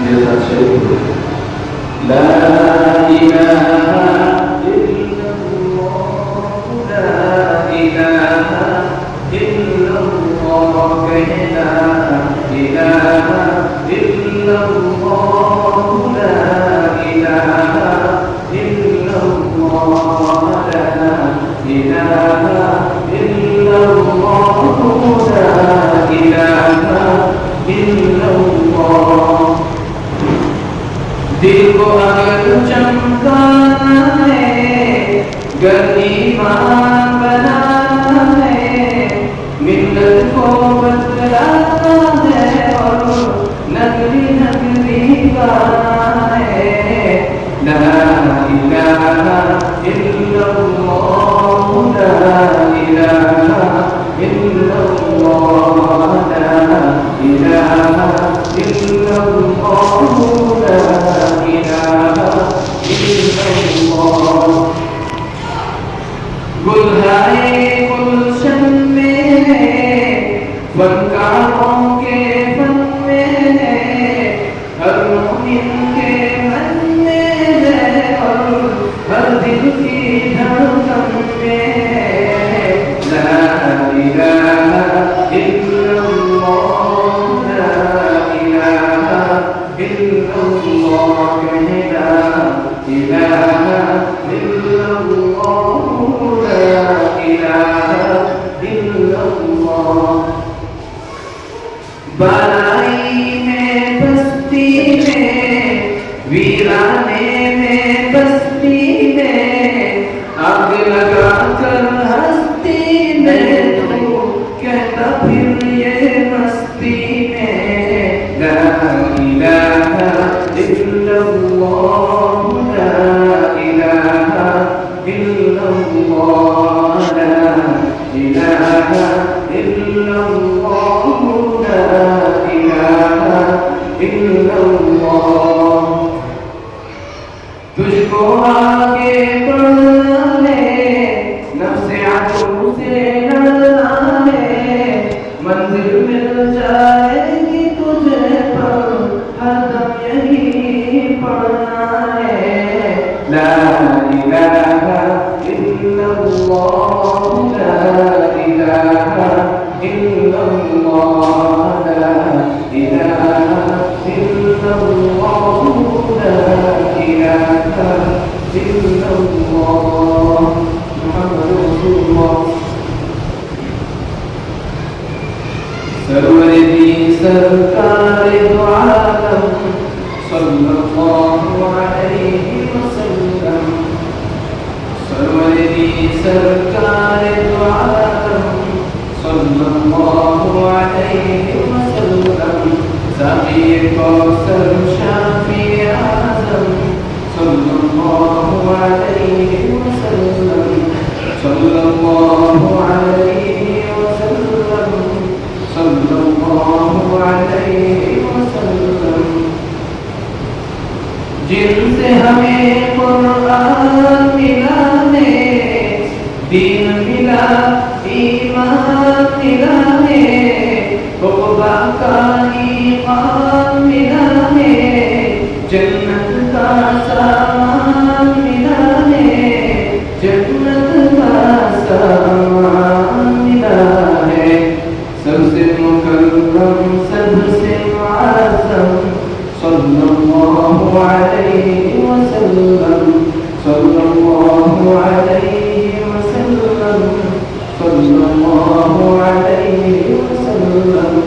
میرے ساتھ شریک ہو لا الہ الا اللہ لا الہ الا اللہ کہے لا الہ الا اللہ لا الہ الا اللہ لا الہ الا اللہ لا الہ الا اللہ دل کو اگر چمکانا ہے گر ایمان بنانا ہے ملت کو بدلانا ہے اور نگری نگری گانا ہے لا الہ الا اللہ لا الہ الا اللہ لا الہ الا اللہ گلہائے گلشن میں ہے فنکاروں کے فن میں ہے ہر مومن کے من میں ہے اور ہر دل کی دھڑکن میں ہے لا الہ الا اللہ لا الہ الا اللہ کہے لا الہ الا اللہ لا الہ الا اللہ بالائی میں بستی میں ویرانے میں بستی میں آگ لگا کر ہستی میں تو کہتا پھر یہ مستی میں لا الہ الا اللہ لا الہ الا اللہ لا الہ الا اللہ لا الہ الا اللہ تجھ کو آگے بڑھنا ہے نفس عدو سے لڑنا ہے منزل مل جائے گی تجھے پر ہر دم یہی پڑھنا ہے لا الہ الا اللہ لا الہ الا اللہ لا الہ الا اللہ لا الہ الا اللہ محمد رسول اللہ سرور دی سرکار دو عالم صلی اللہ علیہ وسلم سرور دی سرکار دو عالم صلی اللہ علیہ وسلم ساقی کوثر شافی اعظم صلی اللہ علیہ وسلم صلی اللہ علیہ وسلم صلی اللہ علیہ وسلم جن سے ہمیں قرآن ملا ہے دین ملا ایمان ملا ہے عقبہ کا ایمان ملا ہے جنت کا سامان ملا ہے جنت کا سامان ملا ہے سب سے مکرم سب سے معظم صلی اللہ علیہ وسلم صلی اللہ علیہ وسلم صلی اللہ علیہ وسلم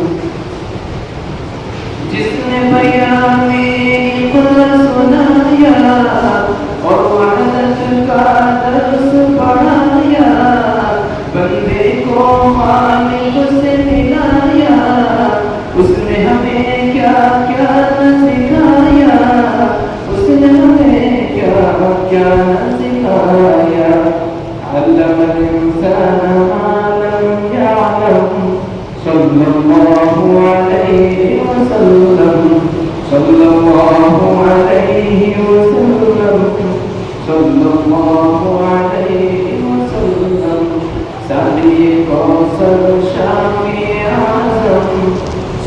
جس نے بیان قدر سنایا اور وحدت کا درس پڑھایا بندے کو خالق سے ملایا اس نے ہمیں کیا کیا سکھایا اس نے ہمیں کیا کیا سکھایا علم الانسان ما لم يعلم صلی اللہ علیہ وسلم صلی اللہ علیہ وسلم صلی اللہ علیہ وسلم ساقی کوثر شافی اعظم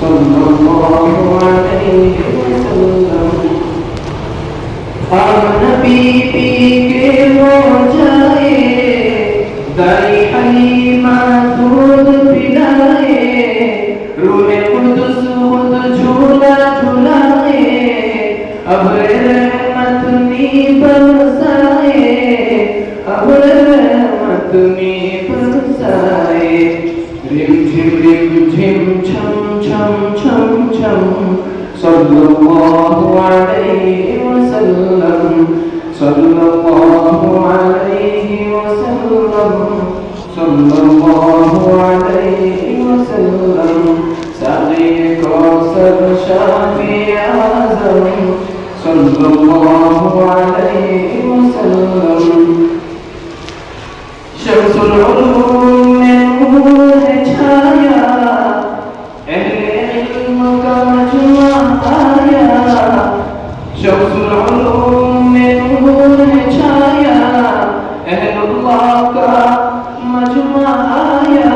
صلی اللہ علیہ وسلم آمن پی پی کے وہ جائے دائی حلیمہ دودھ پلائے روح قدس خود جھولا جھولائے ابر رحمت نی برسائے ابر رحمت نی برسائے رم جھم چھم چھم چھم چھم صلی اللہ علیہ وسلم صلی اللہ علیہ وسلم صلی اللہ علیہ وسلم ساقی کوثر شافی اعظم صلی اللہ علیہ وسلم شمس العلوم میں نور ہے چھایا اہل علم کا مجمع آیا شمس العلوم میں نور ہے چھایا اہل اللہ کا مجمع آیا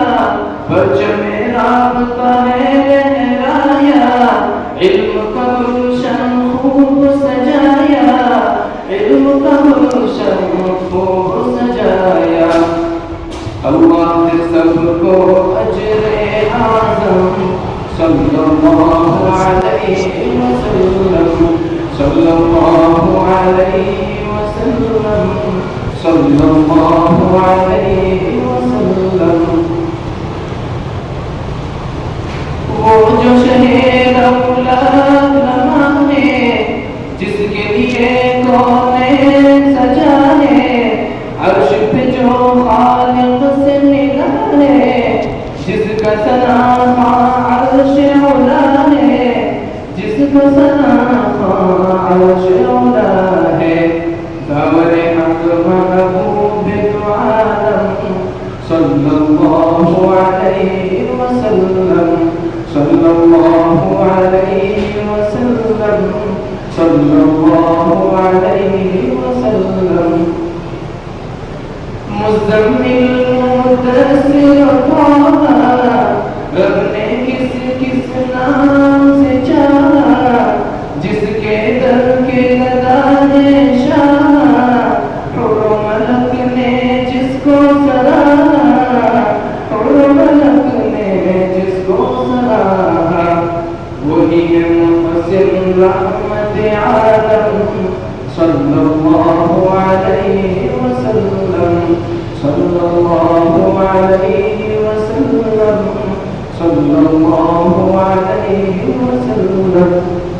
پرچم رابطہ ہے لہرایا علم کا گلشن خوب سجایا علم کا گلشن خوب سجایا اللہ نے سب کو اجر اعظم صلی اللہ علیہ وسلم صلی اللہ علیہ وسلم صلی اللہ علیہ وسلم وہ جو شہر اولاد نمانے جس کے لیے کونین سجانے عرش پہ جو خالق سے ملا ہے جس کا ثنا عرش اولا ہے جس کا ثنا عرش اولا ہے دور حق محبوب دو عالم صلی اللہ علیہ وسلم صلی اللہ علیہ وسلم صلی اللہ علیہ وسلم مزمل مدثر طه رب نے کس کس نام سے چاہا جس کے در کے لگانے شاہ حور و ملک نے جس کو سراہا حور و ملک نے جس کو سراہا وہی ہے محسن رحمت عالم صلی اللہ علیہ وسلم صلی اللہ علیہ وسلم صلی اللہ علیہ وسلم